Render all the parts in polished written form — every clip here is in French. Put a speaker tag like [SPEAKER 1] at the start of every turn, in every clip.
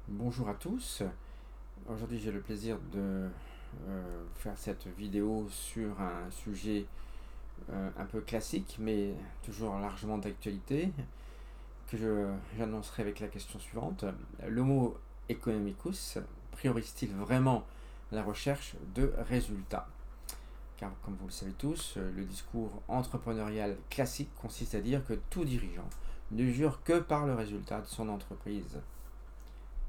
[SPEAKER 1] Bonjour à tous. Aujourd'hui, j'ai le plaisir de faire cette vidéo sur un sujet un peu classique, mais toujours largement d'actualité, j'annoncerai avec la question suivante. L'Homo economicus priorise-t-il vraiment la recherche de résultats? Car, comme vous le savez tous, le discours entrepreneurial classique consiste à dire que tout dirigeant ne jure que par le résultat de son entreprise.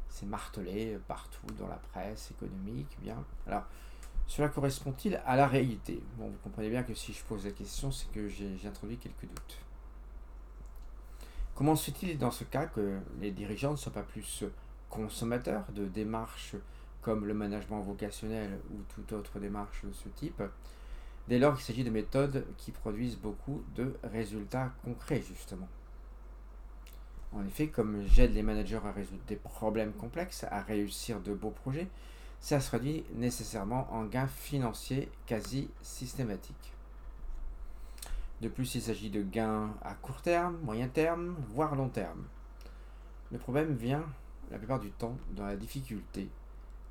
[SPEAKER 1] C'est martelé partout dans la presse économique, bien. Alors, cela correspond-il à la réalité? Bon, vous comprenez bien que si je pose la question, c'est que j'ai introduit quelques doutes. Comment se fait-il dans ce cas que les dirigeants ne soient pas plus consommateurs de démarches comme le management vocationnel ou toute autre démarche de ce type, dès lors qu'il s'agit de méthodes qui produisent beaucoup de résultats concrets, justement? En effet, comme j'aide les managers à résoudre des problèmes complexes, à réussir de beaux projets, ça se traduit nécessairement en gains financiers quasi systématiques. De plus, il s'agit de gains à court terme, moyen terme, voire long terme. Le problème vient, la plupart du temps, dans la difficulté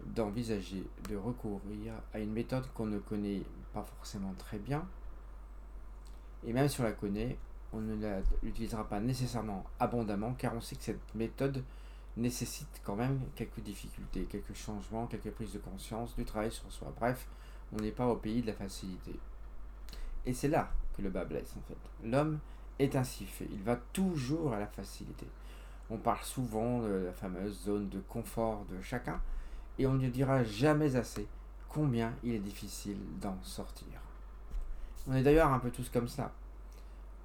[SPEAKER 1] d'envisager de recourir à une méthode qu'on ne connaît pas forcément très bien, et même si on la connaît, on ne l'utilisera pas nécessairement abondamment, car on sait que cette méthode nécessite quand même quelques difficultés, quelques changements, quelques prises de conscience, du travail sur soi. Bref, on n'est pas au pays de la facilité. Et c'est là que le bas blesse en fait. L'homme est ainsi fait, il va toujours à la facilité. On parle souvent de la fameuse zone de confort de chacun, et on ne dira jamais assez combien il est difficile d'en sortir. On est d'ailleurs un peu tous comme ça.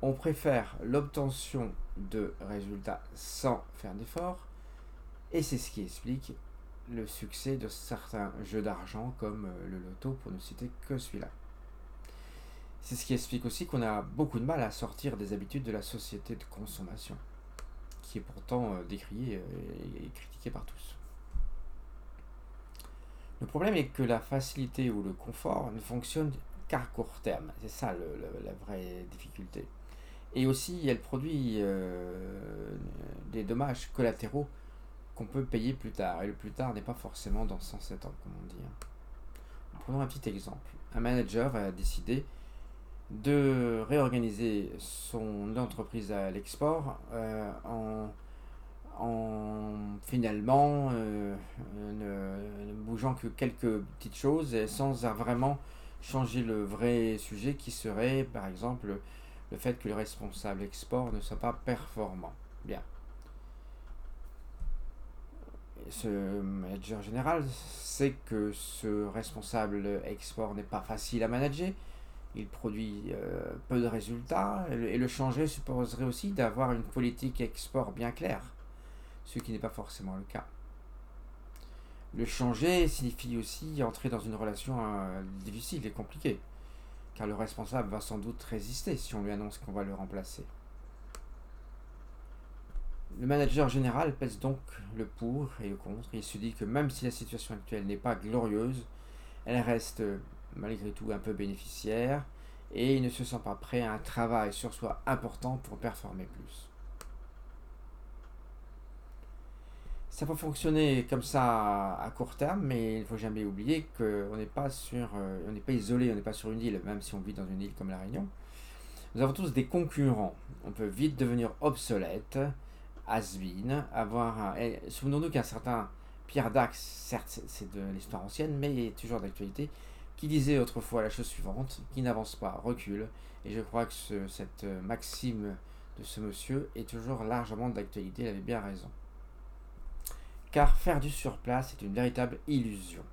[SPEAKER 1] On préfère l'obtention de résultats sans faire d'efforts, et c'est ce qui explique le succès de certains jeux d'argent comme le loto, pour ne citer que celui-là. C'est ce qui explique aussi qu'on a beaucoup de mal à sortir des habitudes de la société de consommation, qui est pourtant décriée et critiquée par tous. Le problème est que la facilité ou le confort ne fonctionne qu'à court terme. C'est ça la vraie difficulté. Et aussi, elle produit des dommages collatéraux qu'on peut payer plus tard. Et le plus tard n'est pas forcément dans 107 ans, comme on dit. Prenons un petit exemple. Un manager va décider de réorganiser son entreprise à l'export en finalement ne bougeant que quelques petites choses et sans vraiment changer le vrai sujet qui serait par exemple le fait que le responsable export ne soit pas performant. Bien. Ce manager général sait que ce responsable export n'est pas facile à manager, il produit peu de résultats, et le changer supposerait aussi d'avoir une politique export bien claire, ce qui n'est pas forcément le cas. Le changer signifie aussi entrer dans une relation difficile et compliquée, car le responsable va sans doute résister si on lui annonce qu'on va le remplacer. Le manager général pèse donc le pour et le contre, et il se dit que même si la situation actuelle n'est pas glorieuse, elle reste malgré tout un peu bénéficiaire, et il ne se sent pas prêt à un travail sur soi important pour performer plus. Ça peut fonctionner comme ça à court terme, mais il ne faut jamais oublier qu'on n'est pas on n'est pas isolé, on n'est pas sur une île, même si on vit dans une île comme la Réunion. Nous avons tous des concurrents. On peut vite devenir obsolète, has-been, souvenons-nous qu'un certain Pierre Dac, certes c'est de l'histoire ancienne, mais il est toujours d'actualité, qui disait autrefois la chose suivante: qui n'avance pas recule. Et je crois que cette maxime de ce monsieur est toujours largement d'actualité, il avait bien raison. Car faire du surplace est une véritable illusion.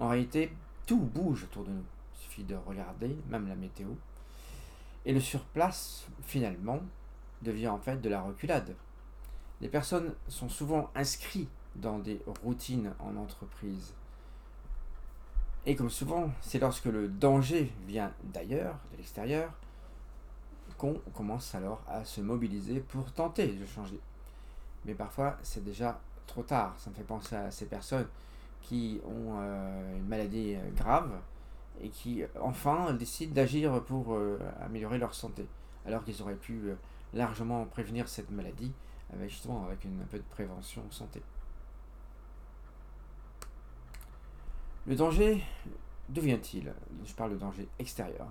[SPEAKER 1] En réalité, tout bouge autour de nous. Il suffit de regarder, même la météo. Et le surplace, finalement, devient en fait de la reculade. Les personnes sont souvent inscrites dans des routines en entreprise. Et comme souvent, c'est lorsque le danger vient d'ailleurs, de l'extérieur, qu'on commence alors à se mobiliser pour tenter de changer. Mais parfois, c'est déjà trop tard. Ça me fait penser à ces personnes qui ont une maladie grave et qui enfin décident d'agir pour améliorer leur santé, alors qu'ils auraient pu largement prévenir cette maladie avec justement avec un peu de prévention santé. Le danger, d'où vient-il? Je parle de danger extérieur.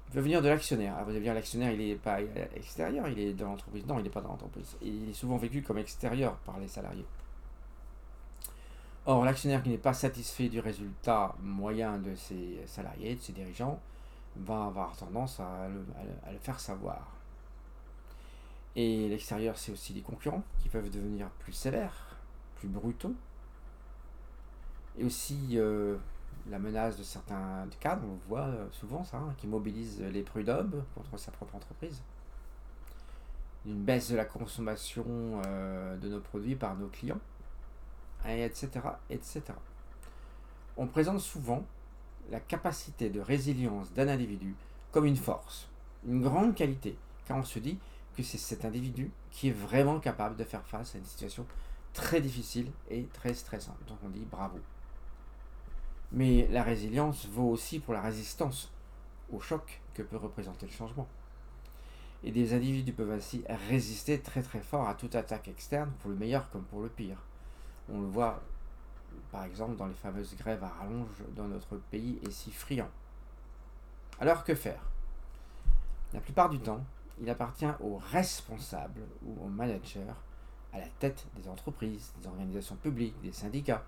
[SPEAKER 1] Il peut venir de l'actionnaire. Ah, vous allez dire, l'actionnaire, il n'est pas extérieur, il est dans l'entreprise. Non, il n'est pas dans l'entreprise. Il est souvent vécu comme extérieur par les salariés. Or, l'actionnaire qui n'est pas satisfait du résultat moyen de ses salariés, de ses dirigeants, va avoir tendance à le faire savoir. Et l'extérieur, c'est aussi les concurrents qui peuvent devenir plus sévères, plus brutaux. Et aussi la menace de certains cadres, on voit souvent ça, qui mobilisent les prud'hommes contre sa propre entreprise. Une baisse de la consommation de nos produits par nos clients, etc., etc. On présente souvent la capacité de résilience d'un individu comme une force, une grande qualité, car on se dit que c'est cet individu qui est vraiment capable de faire face à une situation très difficile et très stressante. Donc on dit bravo. Mais la résilience vaut aussi pour la résistance au choc que peut représenter le changement. Et des individus peuvent ainsi résister très très fort à toute attaque externe, pour le meilleur comme pour le pire. On le voit par exemple dans les fameuses grèves à rallonge dans notre pays et si friand. Alors que faire? La plupart du temps, il appartient aux responsables ou aux managers à la tête des entreprises, des organisations publiques, des syndicats,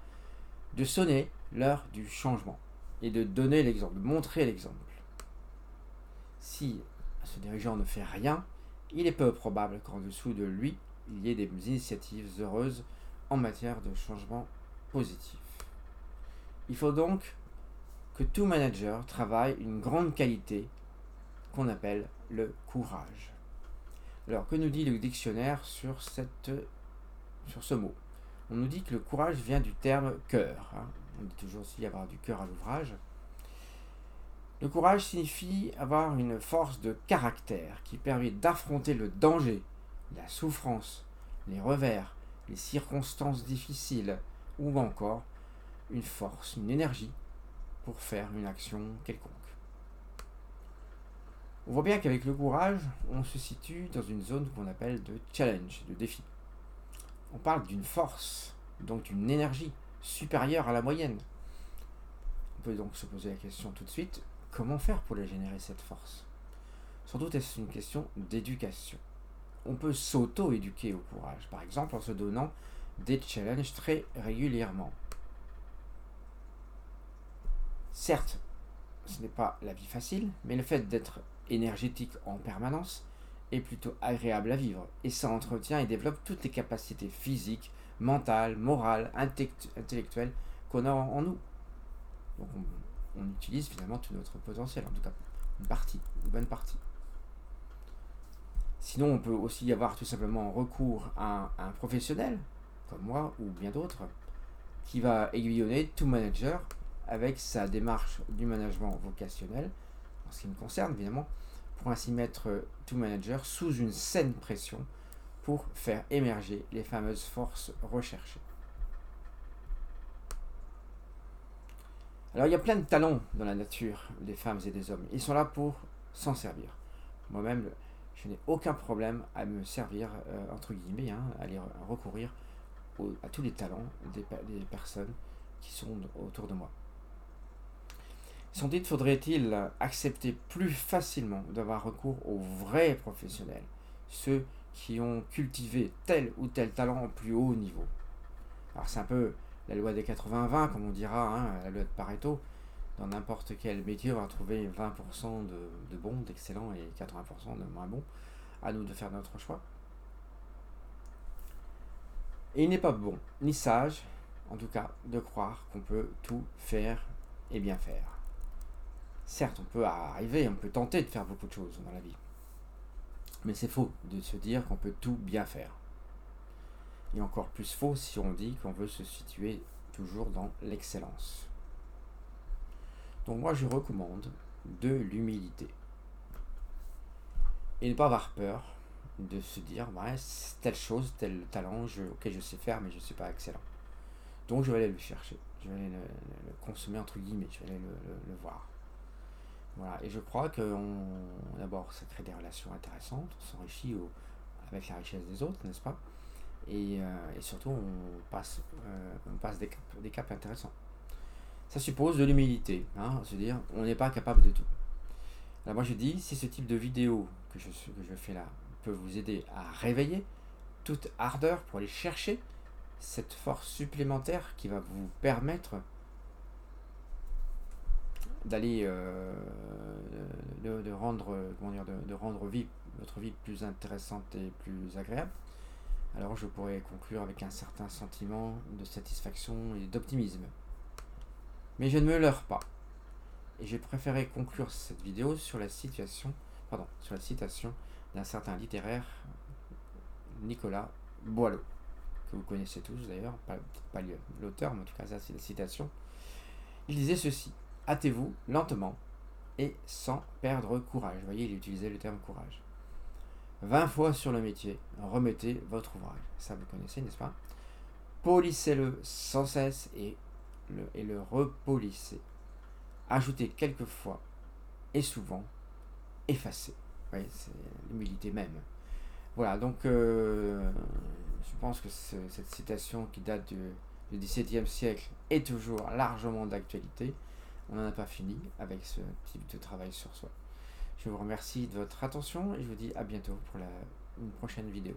[SPEAKER 1] de sonner l'heure du changement et de donner l'exemple, de montrer l'exemple. Si ce dirigeant ne fait rien, il est peu probable qu'en dessous de lui, il y ait des initiatives heureuses en matière de changement positif. Il faut donc que tout manager travaille une grande qualité qu'on appelle le courage. Alors, que nous dit le dictionnaire sur ce mot? On nous dit que le courage vient du terme cœur. On dit toujours aussi avoir du cœur à l'ouvrage. Le courage signifie avoir une force de caractère qui permet d'affronter le danger, la souffrance, les revers, les circonstances difficiles ou encore une force, une énergie pour faire une action quelconque. On voit bien qu'avec le courage, on se situe dans une zone qu'on appelle de challenge, de défi. On parle d'une force, donc d'une énergie supérieure à la moyenne. On peut donc se poser la question tout de suite, comment faire pour la générer cette force? Sans doute est-ce une question d'éducation. On peut s'auto-éduquer au courage, par exemple en se donnant des challenges très régulièrement. Certes, ce n'est pas la vie facile, mais le fait d'être énergétique en permanence est plutôt agréable à vivre, et ça entretient et développe toutes les capacités physiques, mentales, morales, intellectuelles qu'on a en nous. Donc on utilise finalement tout notre potentiel, en tout cas une bonne partie. Sinon, on peut aussi avoir tout simplement recours à un professionnel, comme moi ou bien d'autres, qui va aiguillonner tout manager avec sa démarche du management vocationnel, en ce qui me concerne évidemment, pour ainsi mettre tout manager sous une saine pression pour faire émerger les fameuses forces recherchées. Alors il y a plein de talents dans la nature des femmes et des hommes. Ils sont là pour s'en servir. Moi-même, je n'ai aucun problème à me servir, entre guillemets, à aller recourir à tous les talents des personnes qui sont autour de moi. Sans doute faudrait-il accepter plus facilement d'avoir recours aux vrais professionnels, ceux qui ont cultivé tel ou tel talent au plus haut niveau. Alors c'est un peu la loi des 80-20, comme on dira, la loi de Pareto. Dans n'importe quel métier, on va trouver 20% de bons, d'excellents et 80% de moins bons. À nous de faire notre choix. Et il n'est pas bon, ni sage, en tout cas, de croire qu'on peut tout faire et bien faire. Certes, on peut arriver, on peut tenter de faire beaucoup de choses dans la vie. Mais c'est faux de se dire qu'on peut tout bien faire. Et encore plus faux si on dit qu'on veut se situer toujours dans l'excellence. Donc moi je recommande de l'humilité. Et ne pas avoir peur de se dire ouais, c'est telle chose, tel talent, ok je sais faire mais je ne suis pas excellent. Donc je vais aller le chercher, je vais aller le consommer entre guillemets, je vais aller le voir. Voilà, et je crois que d'abord ça crée des relations intéressantes, on s'enrichit avec la richesse des autres, n'est-ce pas? Et surtout on passe des caps intéressants. Ça suppose de l'humilité, hein, se dire on n'est pas capable de tout. Alors moi je dis, si ce type de vidéo que je fais là peut vous aider à réveiller toute ardeur pour aller chercher cette force supplémentaire qui va vous permettre d'aller de rendre comment dire de rendre votre vie plus intéressante et plus agréable, alors je pourrais conclure avec un certain sentiment de satisfaction et d'optimisme. Mais je ne me leurre pas. Et j'ai préféré conclure cette vidéo sur la citation d'un certain littéraire, Nicolas Boileau, que vous connaissez tous d'ailleurs, pas l'auteur, mais en tout cas ça c'est la citation. Il disait ceci: hâtez-vous lentement et sans perdre courage. Vous voyez, il utilisait le terme courage. 20 fois sur le métier, remettez votre ouvrage. Ça vous connaissez, n'est-ce pas? Polissez-le sans cesse et le repolissez. Ajoutez quelquefois et souvent, effacez. Oui, c'est l'humilité même. Voilà, donc je pense que cette citation qui date du XVIIe siècle est toujours largement d'actualité. On n'en a pas fini avec ce type de travail sur soi. Je vous remercie de votre attention et je vous dis à bientôt pour une prochaine vidéo.